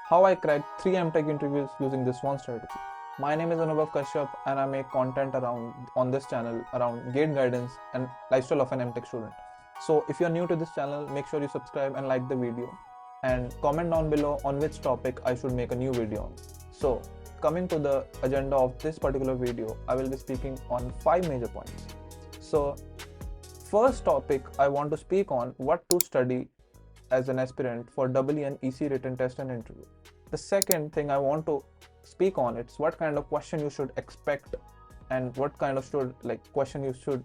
how I cracked 3 MTech interviews using this one strategy. My name is Anubhav Kashyap and I make content around on this channel around gate guidance and lifestyle of an MTech student. So if you're new to this channel, make sure you subscribe and like the video and comment down below on which topic I should make a new video on. So coming to the agenda of this particular video, I will be speaking on 5 major points. So first topic I want to speak on what to study as an aspirant for EE and EC written test and interview. The second thing I want to speak on it's what kind of question you should expect and what kind of question you should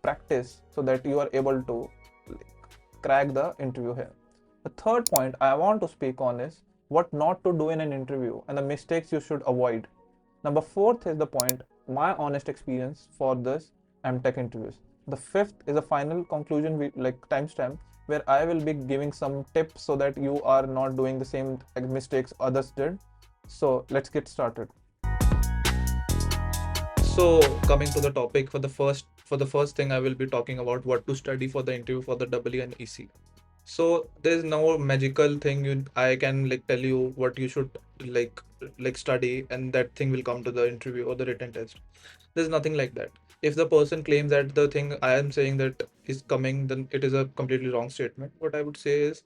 practice so that you are able to crack the interview here. The third point I want to speak on is what not to do in an interview and the mistakes you should avoid. Number fourth is the point my honest experience for this MTech interviews. The fifth is a final conclusion timestamp where I will be giving some tips so that you are not doing the same mistakes others did. So let's get started. So coming to the topic for the first thing I will be talking about what to study for the interview for the EE and EC. So there's no magical thing I can tell you what you should study and that thing will come to the interview or the written test. There's nothing like that. If the person claims that the thing I am saying that is coming, then it is a completely wrong statement. What I would say is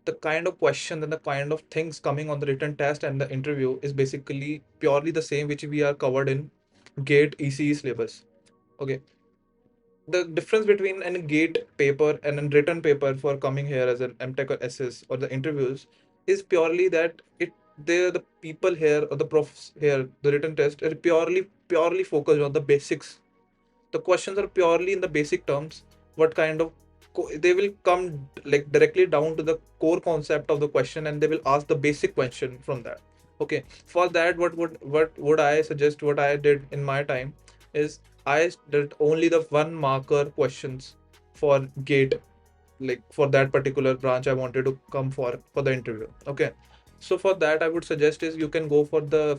the kind of question and the kind of things coming on the written test and the interview is basically purely the same which we are covered in GATE ECE syllabus. Okay. The difference between a GATE paper and a written paper for coming here as an MTech or SS or the interviews is purely that the people here or the profs here, the written test are purely focused on the basics. The questions are purely in the basic terms. What kind of they will come directly down to the core concept of the question and they will ask the basic question from that. Okay, for that what would I suggest, what I did in my time is I did only the 1 marker questions for GATE, for that particular branch I wanted to come for the interview. Okay, so for that I would suggest is you can go for the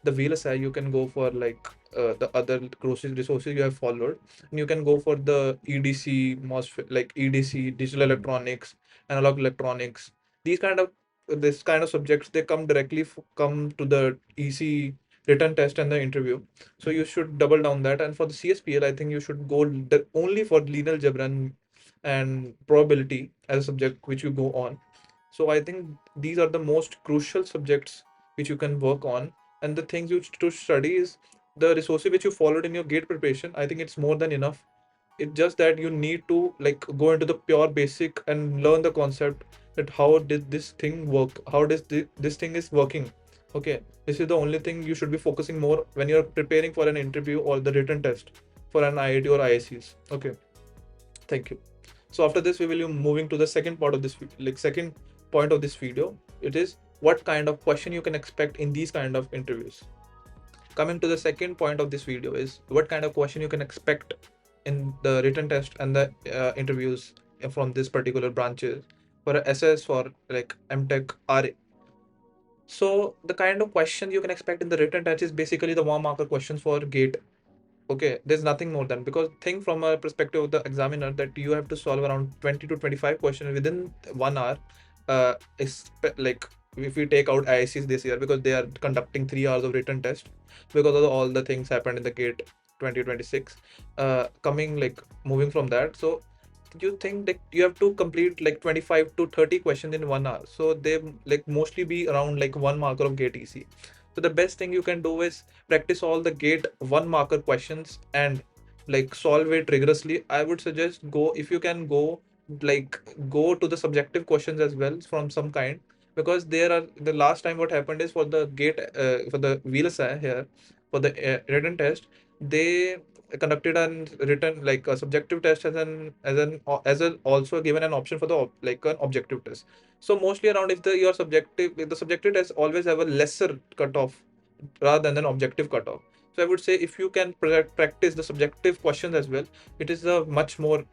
VLSI, you can go for the other resources you have followed, and you can go for the EDC, MOSFET, EDC, digital electronics, analog electronics. This kind of subjects, they come directly come to the EC written test and the interview. So you should double down that. And for the CSPL, I think you should go only for linear algebra and probability as a subject which you go on. So I think these are the most crucial subjects which you can work on. And the things you to study is the resources which you followed in your GATE preparation. I think it's more than enough. It's just that you need to go into the pure basic and learn the concept that how did this thing work, how does this thing is working. Okay, this is the only thing you should be focusing more when you're preparing for an interview or the written test for an IIT or IICs. Okay, thank you. So after this we will be moving to the second part of this second point of this video. It is what kind of question you can expect in these kind of interviews. Coming to the second point of this video is what kind of question you can expect in the written test and the interviews from this particular branches for SS for MTech RA. So the kind of questions you can expect in the written test is basically the 1 marker questions for GATE. Okay, there's nothing more than, because think from a perspective of the examiner that you have to solve around 20 to 25 questions within 1 hour. If we take out IICs this year because they are conducting 3 hours of written test because of all the things happened in the GATE 2026. Moving from that, so you think that you have to complete 25 to 30 questions in 1 hour. So they mostly be around 1 marker of GATE EC. So the best thing you can do is practice all the GATE 1 marker questions and solve it rigorously. I would suggest if you can go to the subjective questions as well from some kind, because there are the last time what happened is for the GATE for the VLSI here for the written test, they conducted and written a subjective test as also given an option for the an objective test. So mostly around if the subjective test always have a lesser cutoff rather than an objective cutoff. So I would say if you can practice the subjective questions as well, it is a much more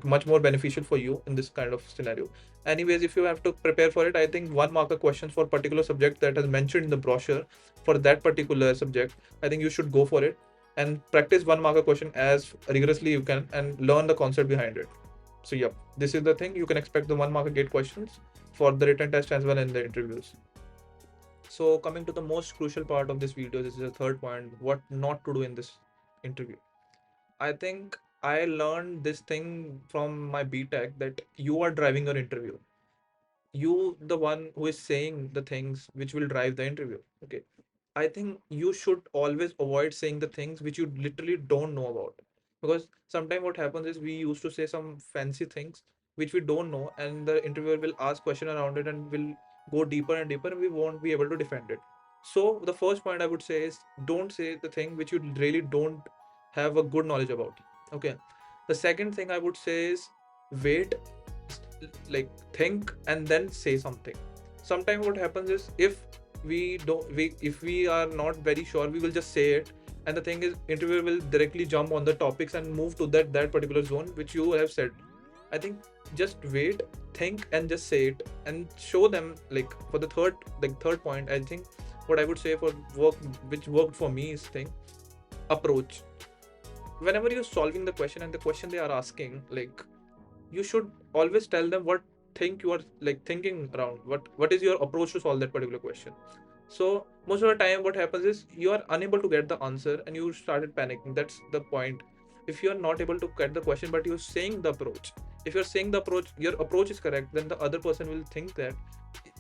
much more beneficial for you in this kind of scenario. Anyways, if you have to prepare for it, I think 1 marker questions for particular subject that is mentioned in the brochure for that particular subject, I think you should go for it and practice 1 marker question as rigorously you can and learn the concept behind it. So yeah, this is the thing you can expect the 1 marker GATE questions for the written test as well in the interviews. So coming to the most crucial part of this video, this is the third point, what not to do in this interview. I think I learned this thing from my BTech, that you are driving your interview. You the one who is saying the things which will drive the interview. Okay. I think you should always avoid saying the things which you literally don't know about. Because sometimes what happens is we used to say some fancy things which we don't know, and the interviewer will ask question around it and will go deeper and deeper, and we won't be able to defend it. So the first point I would say is, don't say the thing which you really don't have a good knowledge about. Okay. The second thing I would say is, wait, like think and then say something. Sometimes what happens is, if we are not very sure, we will just say it, and the thing is, interviewer will directly jump on the topics and move to that particular zone which you have said. I think just wait, think, and just say it, and show them. Like for the third point, I think what I would say for work, which worked for me, is thing approach. Whenever you're solving the question and the question they are asking, like, you should always tell them what think you are like thinking around, what is your approach to solve that particular question. So most of the time what happens is, you are unable to get the answer and you started panicking. That's the point. If you are not able to get the question but you're saying the approach, if you're saying the approach, your approach is correct, then the other person will think that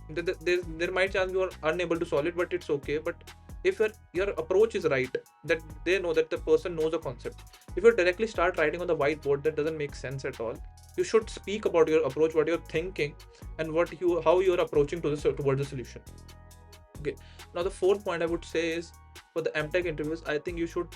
there might chance you are unable to solve it, but it's okay. But if your approach is right, that they know that the person knows the concept. If you directly start writing on the whiteboard, that doesn't make sense at all. You should speak about your approach, what you're thinking, and how you're approaching towards the solution. Okay. Now the fourth point I would say is, for the MTech interviews, I think you should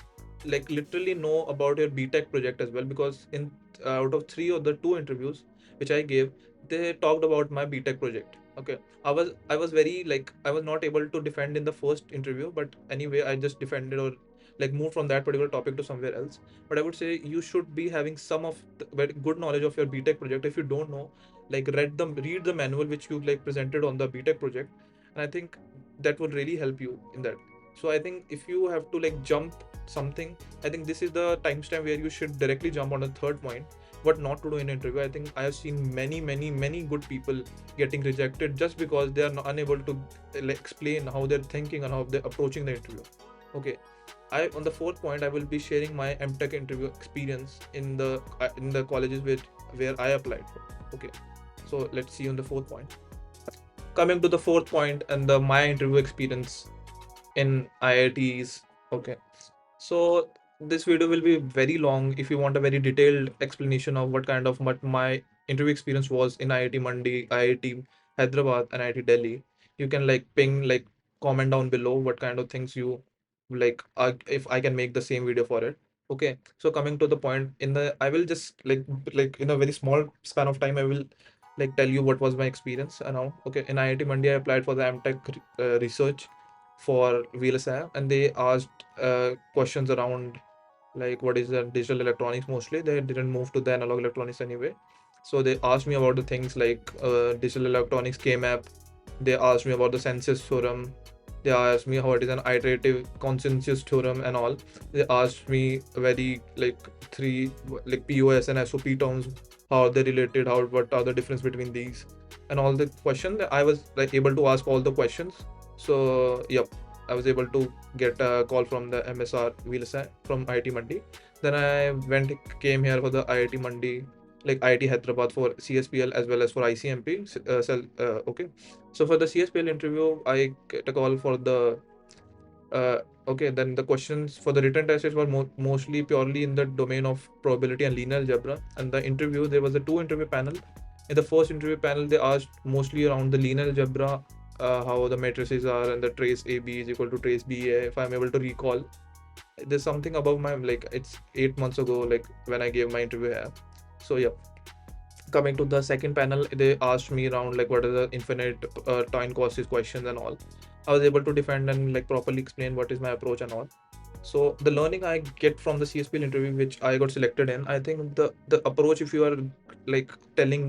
like literally know about your BTech project as well, because in out of three of the two interviews which I gave, they talked about my BTech project. Okay. I was very like, I was not able to defend in the first interview, but anyway I just defended, or like moved from that particular topic to somewhere else. But I would say you should be having some of the very good knowledge of your BTech project. If you don't know, like read the manual which you like presented on the BTech project, and I think that will really help you in that. So I think if you have to like jump something, I think this is the timestamp where you should directly jump on the third point, what not to do in an interview. I think I have seen many good people getting rejected just because they are not unable to like explain how they're thinking and how they're approaching the interview. Okay. I On the fourth point, I will be sharing my MTech interview experience in the colleges where I applied for. Okay. So let's see on the fourth point. Coming to the fourth point and the my interview experience in IITs. Okay. So this video will be very long. If you want a very detailed explanation of what my interview experience was in IIT Mandi, IIT Hyderabad, and IIT Delhi, you can like ping like comment down below what kind of things you like, if I can make the same video for it. Okay. So coming to the point, I will just like in a very small span of time, I will like tell you what was my experience around. Okay. In IIT Mandi, I applied for the MTech research for VLSI, and they asked questions around like what is the digital electronics. Mostly they didn't move to the analog electronics anyway. So they asked me about the things like digital electronics K-map. They asked me about the census theorem. They asked me how it is an iterative consensus theorem and all. They asked me very like three like POS and SOP terms, how they related, how what are the difference between these, and all the questions. I was like able to ask all the questions. So yep, I was able to get a call from the MSR Wheelsai from IIT Mandi. Then I came here for the IIT Mandi, like IIT Hyderabad for CSPL as well as for ICMP. Okay. So for the CSPL interview, I get a call for the okay. Then the questions for the written tests were mostly purely in the domain of probability and linear algebra. And the interview, there was a two interview panel. In the first interview panel, they asked mostly around the linear algebra, how the matrices are, and the trace AB is equal to trace BA. If I'm able to recall, there's something above my like it's 8 months ago, like when I gave my interview here. So yeah, coming to the second panel, they asked me around like what are the infinite time causes questions and all. I was able to defend and like properly explain what is my approach and all. So the learning I get from the CSPL interview, which I got selected in, I think the approach, if you are like telling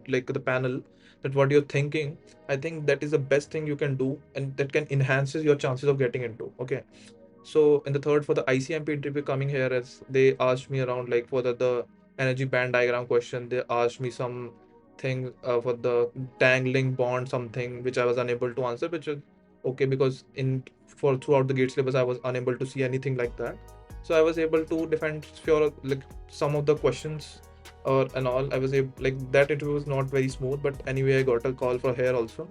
like the panel that what you're thinking, I think that is the best thing you can do, and that can enhances your chances of getting into. Okay. So in the third, for the ICMP interview coming here, as they asked me around like for the energy band diagram question, they asked me some thing for the dangling bond something which I was unable to answer, which Okay, because in for throughout the gate syllabus I was unable to see anything like that, so I was able to defend few like some of the questions or and all. I was able, like, that interview was not very smooth, but anyway I got a call for here also.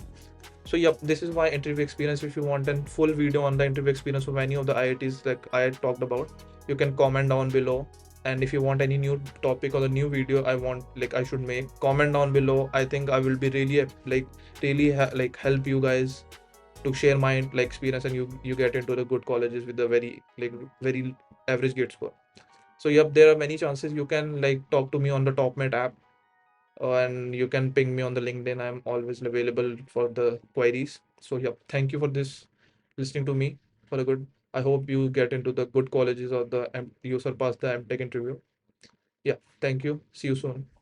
So yep, this is my interview experience. If you want a full video on the interview experience of any of the IITs like I talked about, you can comment down below. And if you want any new topic or the new video I want, like, I should make, comment down below. I think I will be really like really like help you guys to share my like experience, and you get into the good colleges with a very like very average grade score. So yep, there are many chances. You can like talk to me on the TopMate app, and you can ping me on the LinkedIn. I'm always available for the queries. So yep, thank you for this listening to me for a good. I hope you get into the good colleges or you surpass the MTech interview. Yeah, thank you. See you soon.